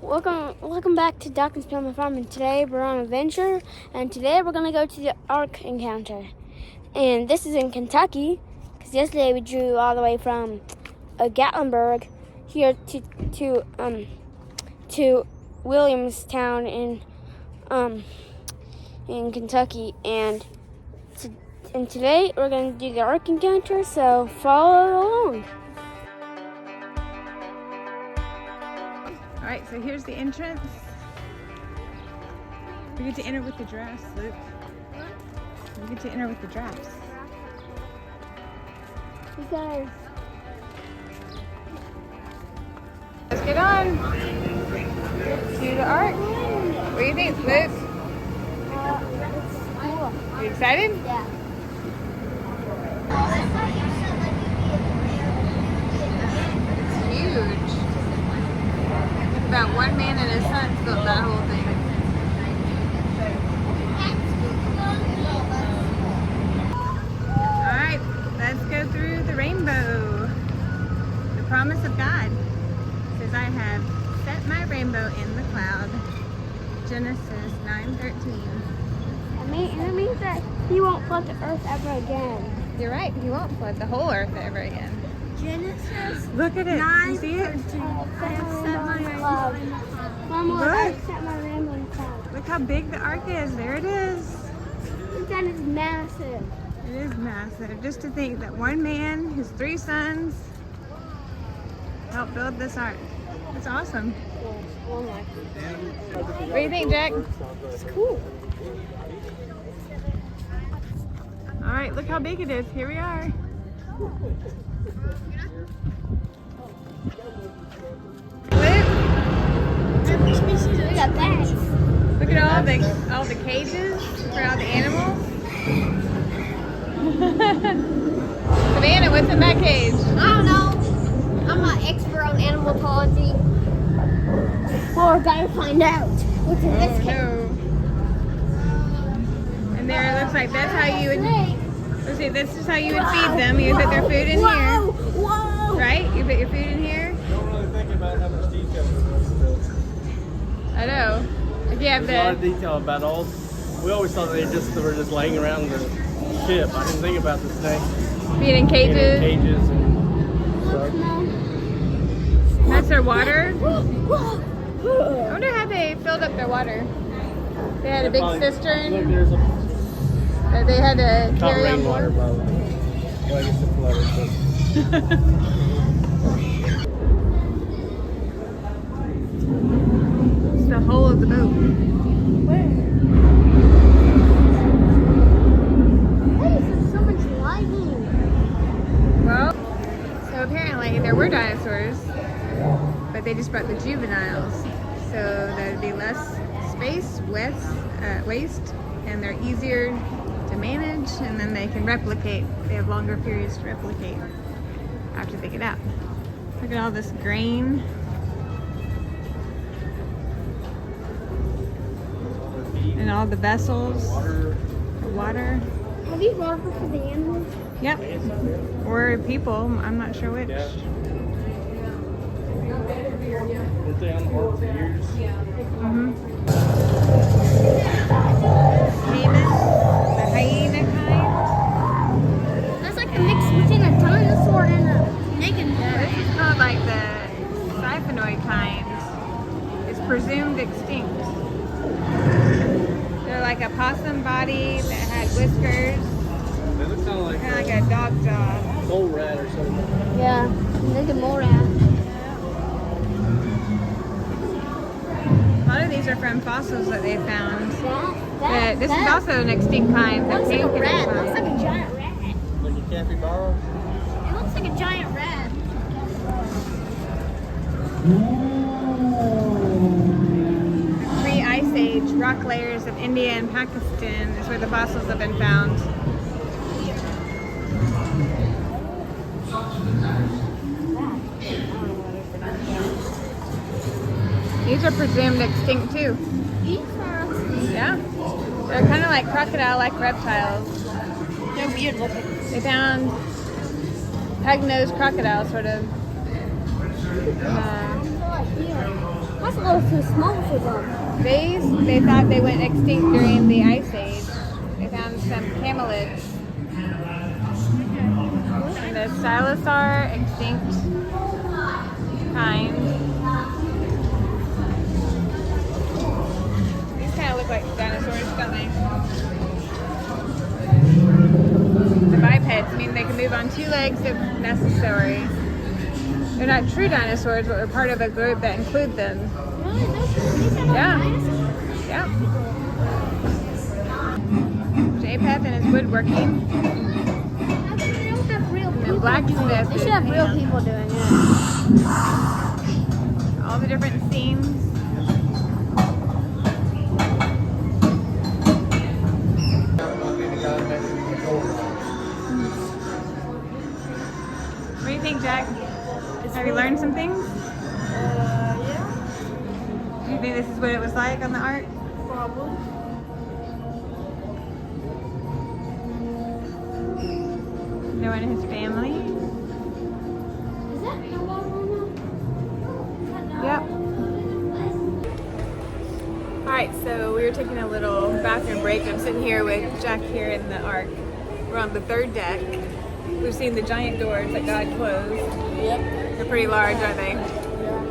welcome back to Doc and Spellman Farm, and today we're on an adventure, and today we're gonna go to the Ark Encounter, and this is in Kentucky, because yesterday we drove all the way from Gatlinburg here to Williamstown in Kentucky, and today we're gonna do the Ark Encounter, so follow along. Alright, so here's the entrance. We get to enter with the giraffes, Luke. We get to enter with the giraffes. You guys. Let's get on. To the Ark. What do you think, Luke? It's cool. Are you excited? Yeah. It's huge. About one man and his sons built that whole thing. Alright, let's go through the rainbow. The promise of God says, I have set my rainbow in the cloud. Genesis 9:13. That means that he won't flood the earth ever again. You're right, he won't flood the whole earth ever again. Genesis. Look at it. You see it? I have set my cloud. Mama, I have set my rainbow in the cloud. Look how big the Ark is. There it is. That is massive. It is massive. Just to think that one man, his 3 sons, helped build this Ark. It's awesome. What do you think, Jack? It's cool. All right, look how big it is. Here we are. We got bags. Look at all the cages for all the animals. Savannah, what's in that cage? I don't know. I'm not expert on animalology. Well, we're gonna find out what's in this cage. No. And there it looks like that's how you would. Let's see, this is how you would feed them. You would put their food in here. Whoa! Right? You put your food in here. I don't really think about how much detail there is still. I know. If you have There's a lot of detail about all. We always thought they were just laying around the ship. I didn't think about the snakes. being in cages. Being in cages and stuff. That's their water. I wonder how they filled up their water. They had a big cistern Look, there's a that they had to carry on rainwater, board. probably. Well, I guess it flooded, but. It's the hull of the boat. Where? Hey, there's so much lightning. Well, so apparently there were dinosaurs, but they just brought the juveniles, so there'd be less space, waste, and they're easier to manage, and then they can replicate. They have longer periods to replicate after they get out. Look at all this grain. And all the vessels, the water. Are these water for the animals? Yep. Or people, I'm not sure which. Yeah. Weren't they on the board for years? Mm-hmm. Cayman, the hyena kind. That's like the mix between a dinosaur and a naked This is called like the siphonoid kind. It's presumed extinct. They're like a possum body that had whiskers, They look kind of like kind of like a dog jaw. mole rat or something. Yeah, naked mole rat. A lot of these are from fossils that they found. That This is also an extinct kind. The looks like a pink rat. is It looks fine. like a giant rat. Like a capybara. It looks like a giant rat. Pre-Ice Age rock layers of India and Pakistan is where the fossils have been found. These are presumed extinct too. These are Yeah. They're kind of like crocodile-like reptiles. they're weird looking. They found pug-nosed crocodile sort of. Like here. That's a little too small for them. They thought they went extinct during the Ice Age. They found some camelids. And the Stylosaur, extinct kind. These kind of look like dinosaurs, don't they? The bipeds mean they can move on 2 legs if necessary. They're not true dinosaurs, but we're part of a group that include them. Yeah. Yeah. J-Pep and his woodworking. They don't have real people. And blacksmith. They should have real people doing it. All the different scenes. What do you think, Jack? Have you learned some things? Yeah. Do you think this is what it was like on the Ark? Probably. Noah and his family? Is that Noah? Yep. Alright, so we were taking a little bathroom break. I'm sitting here with Jack here in the Ark. We're on the 3rd deck. We've seen the giant doors that God closed. Yep. They're pretty large, aren't they? Yeah.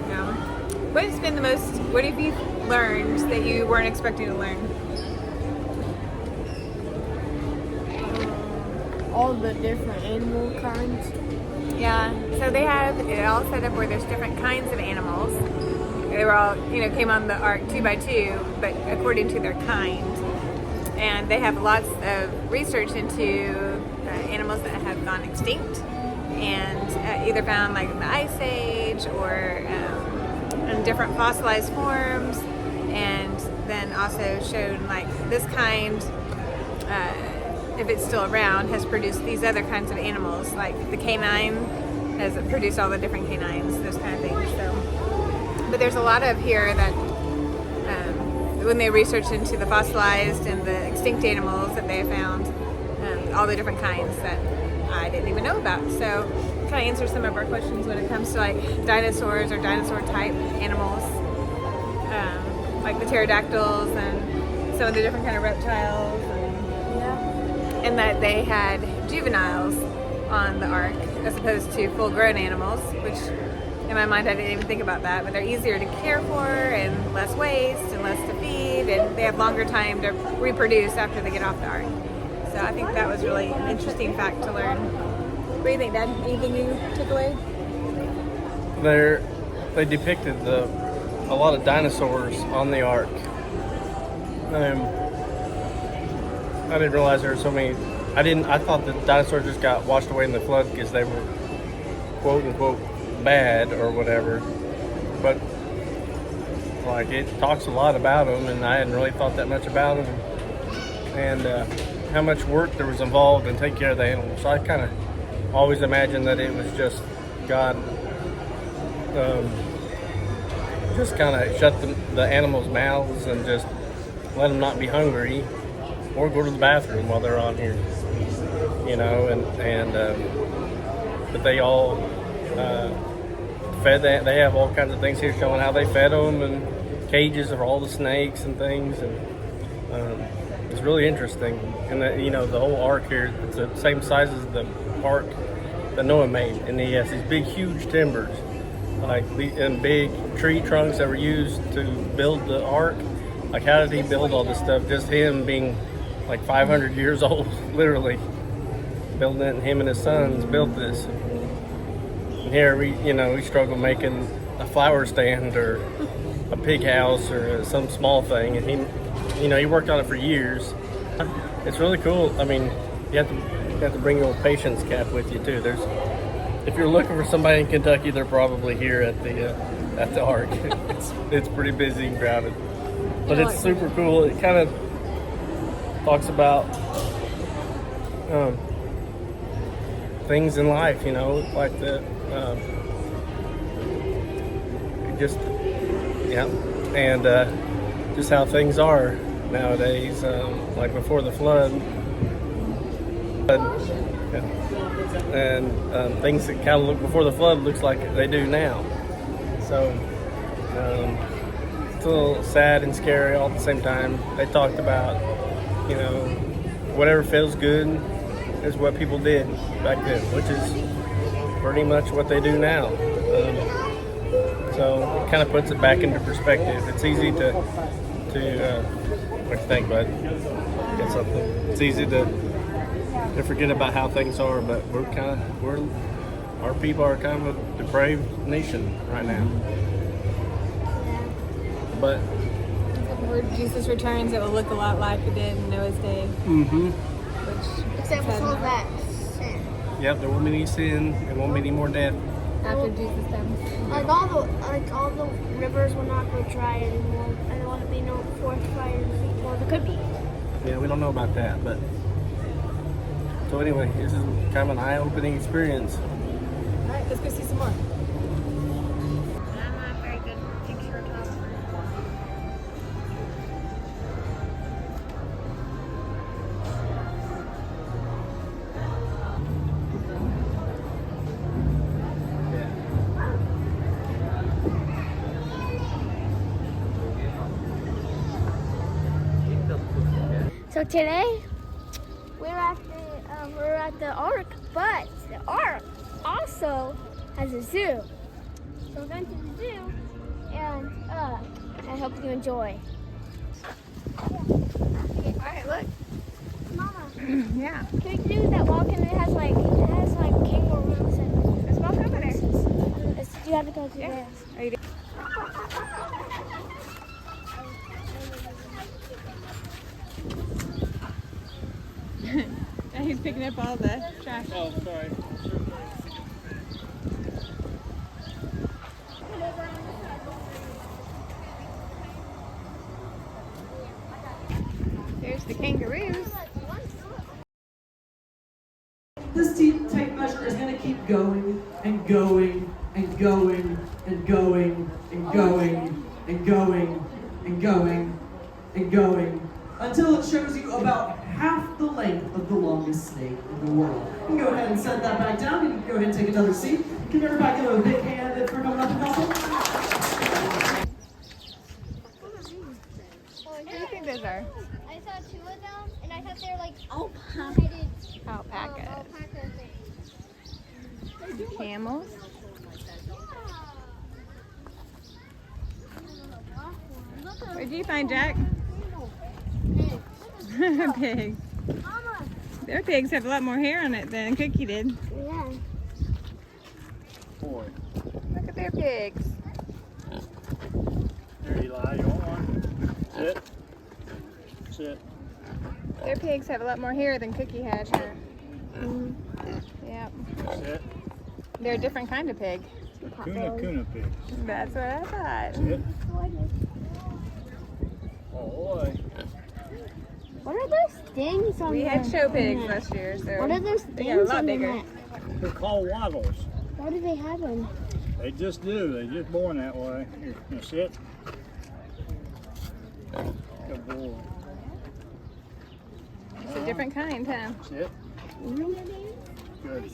Yeah. What have you learned that you weren't expecting to learn? All the different animal kinds. Yeah, so they have it all set up where there's different kinds of animals. They were all, came on the Ark 2 by 2, but according to their kind. And they have lots of research into animals that have gone extinct and either found like in the Ice Age or in different fossilized forms, and then also shown like this kind, if it's still around, has produced these other kinds of animals, like the canine has produced all the different canines, those kind of things. So, but there's a lot of here that when they researched into the fossilized and the extinct animals that they have found, all the different kinds that I didn't even know about. So kind of answer some of our questions when it comes to like dinosaurs or dinosaur type animals, like the pterodactyls and some of the different kind of reptiles. And that they had juveniles on the Ark as opposed to full-grown animals, which in my mind I didn't even think about that, but they're easier to care for and less waste and less to feed, and they have longer time to reproduce after they get off the Ark. So I think that was really an interesting fact to learn. What do you think, Dad? Anything you took away? They depicted a lot of dinosaurs on the Ark. I didn't realize there were so many. I thought the dinosaurs just got washed away in the flood because they were quote unquote bad or whatever. But like it talks a lot about them, and I hadn't really thought that much about them, and how much work there was involved in taking care of the animals. So I kind of always imagined that it was just God just kind of shut the animals' mouths and just let them not be hungry or go to the bathroom while they're on here, but they all fed that. They have all kinds of things here showing how they fed them and cages of all the snakes and things, and it's really interesting. And the whole Ark here, it's the same size as the Ark that Noah made, and he has these big, huge timbers, and big tree trunks that were used to build the Ark. Like, how did he build all this stuff? Just him being like 500 years old, literally building it, and him and his sons built this. And here we struggle making a flower stand or a pig house or some small thing, and he worked on it for years. It's really cool. I mean, you have to bring your patience cap with you too. If you're looking for somebody in Kentucky, they're probably here at the Ark. It's pretty busy and crowded, but it's super cool. It kind of talks about things in life, like and just how things are nowadays, like before the flood, and things that kind of look before the flood looks like they do now. So It's a little sad and scary all at the same time. They talked about, you know, whatever feels good is what people did back then, which is pretty much what they do now. So it kind of puts it back into perspective. It's easy to what do you think, bud? Get something. It's easy to forget about how things are, but our people are kind of a depraved nation right now. But Where Jesus returns, it will look a lot like it did in Noah's day. Except for all that sin. Yep, there won't be any sin. There won't be any more death. After Jesus comes. Like all the rivers will not go dry anymore, and there won't be no forest fires. Well, there could be. Yeah, we don't know about that, but so anyway, this is kind of an eye-opening experience. All right, let's go see some more. I'm not very good picture photographer. So today we're at the Ark, but the Ark also has a zoo. So we're going to the zoo, and I hope you enjoy. All right, look. Mama, Yeah. can we do that walk? And it has like kangaroos and Let's walk over there. you have to go through Yeah. there. Are you And he's picking up all the trash. Oh, sorry. There's the kangaroos. This tape measure is going to keep going and going and going and going and going and going and going and going until it shows you about half the length of the longest snake in the world. You can go ahead and set that back down. You can go ahead and take another seat. Give everybody give a big hand for coming up and helping. What do you think those are? I saw two of them, and I thought they were like Alpacas. alpaca things. Camels. What did you find, Jack? Pigs. Mama. Their pigs have a lot more hair on it than Cookie did. Yeah. Boy. Look at their pigs. There, Eli, you want one? Sit. Sit. Their pigs have a lot more hair than Cookie had. Huh? Yep. Sit. They're a different kind of pig. Kuna pigs. That's what I thought. Sit. Oh, boy. What are those things on We the had show pigs net? last year, so What are those they got a things lot on the bigger. net? They're called waddles. Why do they have them? They just do. They're just born that way. Here, you sit. Good boy. It's a different kind, huh? Sit. Good.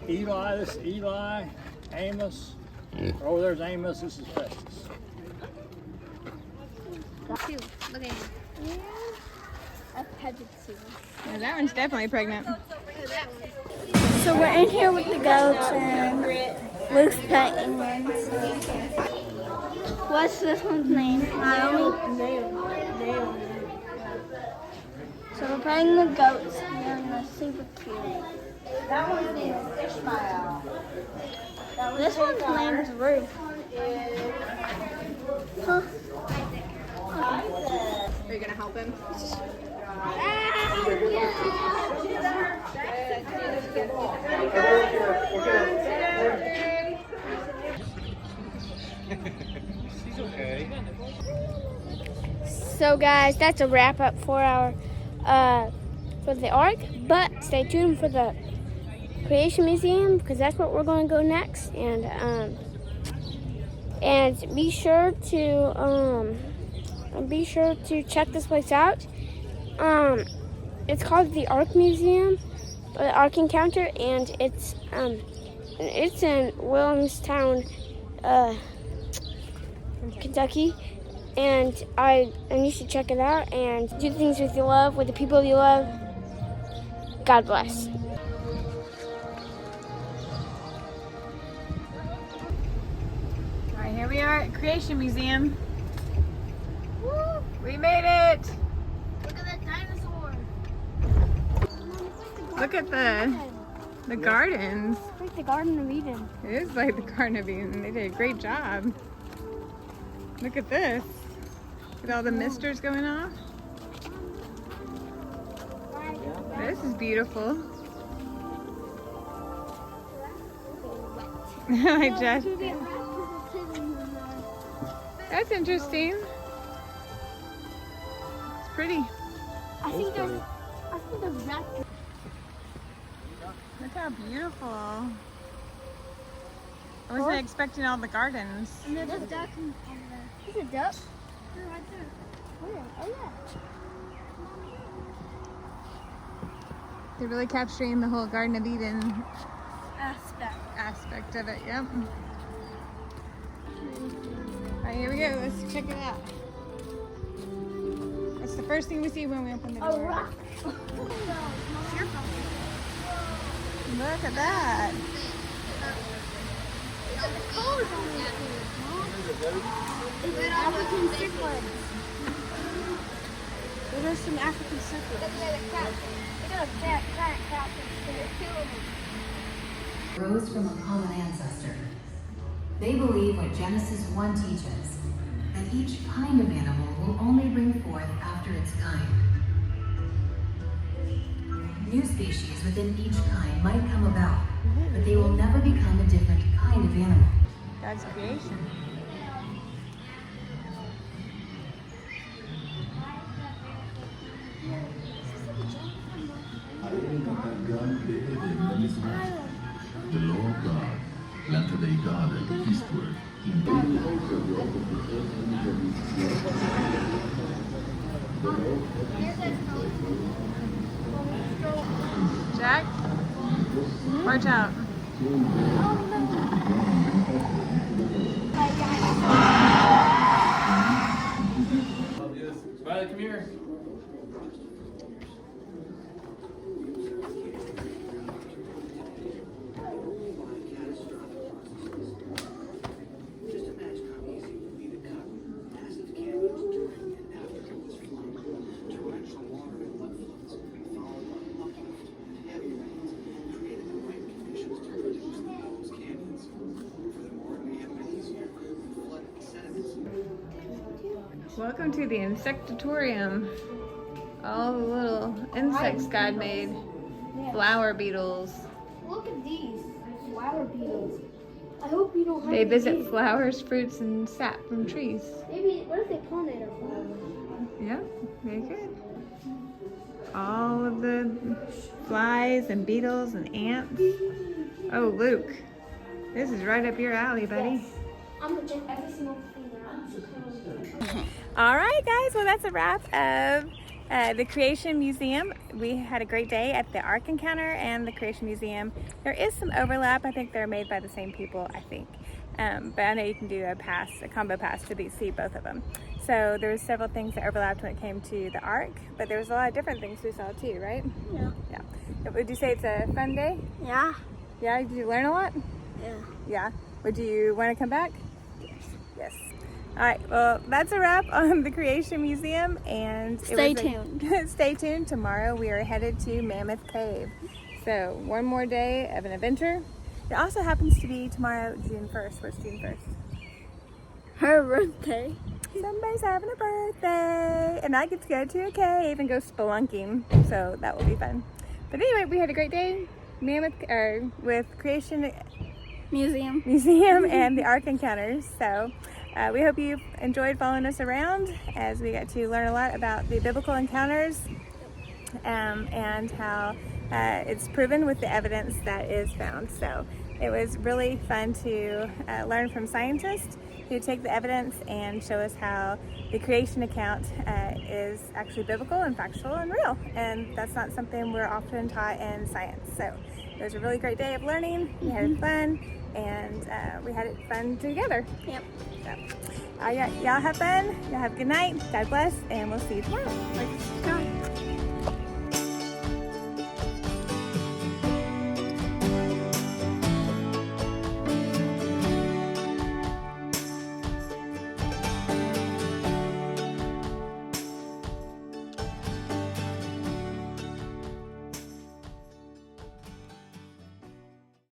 Eli, this is Eli. Amos. Oh, there's Amos. This is Festus. Two. Look at him. Yeah. A petted two. Yeah, that one's definitely pregnant. So we're in here with the goats and Luke's petting one. What's this one's name? Naomi. So we're petting the goats and they're super cute. That one's name is Ishmael. This one's name is Ruth. Huh? Are you gonna help him? She's okay. So guys, that's a wrap up for our for the Ark. But stay tuned for the Creation Museum because that's what we're going to go next. And be sure to check this place out. It's called the Ark Museum, the Ark Encounter, and it's in Williamstown, Kentucky. And you should check it out and do things with your love, with the people you love. God bless. All right, here we are at Creation Museum. Woo! We made it. Look at that dinosaur. Look at the gardens. It's like the Garden of Eden. It is like the Garden of Eden. They did a great job. Look at this. With all the misters going off. This is beautiful. Like Josh. That's interesting. It's pretty. I think there's rats. Look how beautiful. I wasn't expecting all the gardens. And there's a duck. There's a duck. Right there. Where? Oh yeah. They're really capturing the whole Garden of Eden Aspect. of it, yep. Alright, here we go. Let's check it out. That's the first thing we see when we open the door. A rock. Look at that. African cichlids. There's some African cichlids. Look at a cat. Look at a cat. Rose from a common ancestor. They believe what Genesis 1 teaches, that each kind of animal will only bring forth after its kind. New species within each kind might come about, but they will never become a different kind of animal. God's creation. The Lord God planted a garden eastward in Jack, watch out. Smiley, come here. Welcome to the Insectatorium. All the little insects God made. Flower beetles. Look at these flower beetles. I hope you don't. They visit flowers, fruits, and sap from trees. Maybe what if they pollinate our flowers? Yeah, very good. All of the flies and beetles and ants. Oh, Luke, this is right up your alley, buddy. Yes. I'm gonna check every single thing out. All right, guys. Well, that's a wrap of the Creation Museum. We had a great day at the Ark Encounter and the Creation Museum. There is some overlap. I think they're made by the same people, I think. But I know you can do a combo pass to see both of them. So there was several things that overlapped when it came to the Ark, but there was a lot of different things we saw too, right? Yeah. Yeah. Would you say it's a fun day? Yeah. Yeah. Did you learn a lot? Yeah. Yeah. Would you want to come back? Yes. All right, well, that's a wrap on the Creation Museum, and Stay tuned. Stay tuned. Tomorrow we are headed to Mammoth Cave. So one more day of an adventure. It also happens to be tomorrow, June 1st. What's June 1st? Her birthday. Somebody's having a birthday, and I get to go to a cave and go spelunking, so that will be fun. But anyway, we had a great day with Creation Museum and the Ark Encounters. So we hope you enjoyed following us around as we got to learn a lot about the biblical encounters and how it's proven with the evidence that is found. So it was really fun to learn from scientists who take the evidence and show us how the creation account is actually biblical and factual and real. And that's not something we're often taught in science. So it was a really great day of learning. We had fun, and we had it fun together. Yep. So, Y'all have fun. Y'all have a good night. God bless, and we'll see you tomorrow.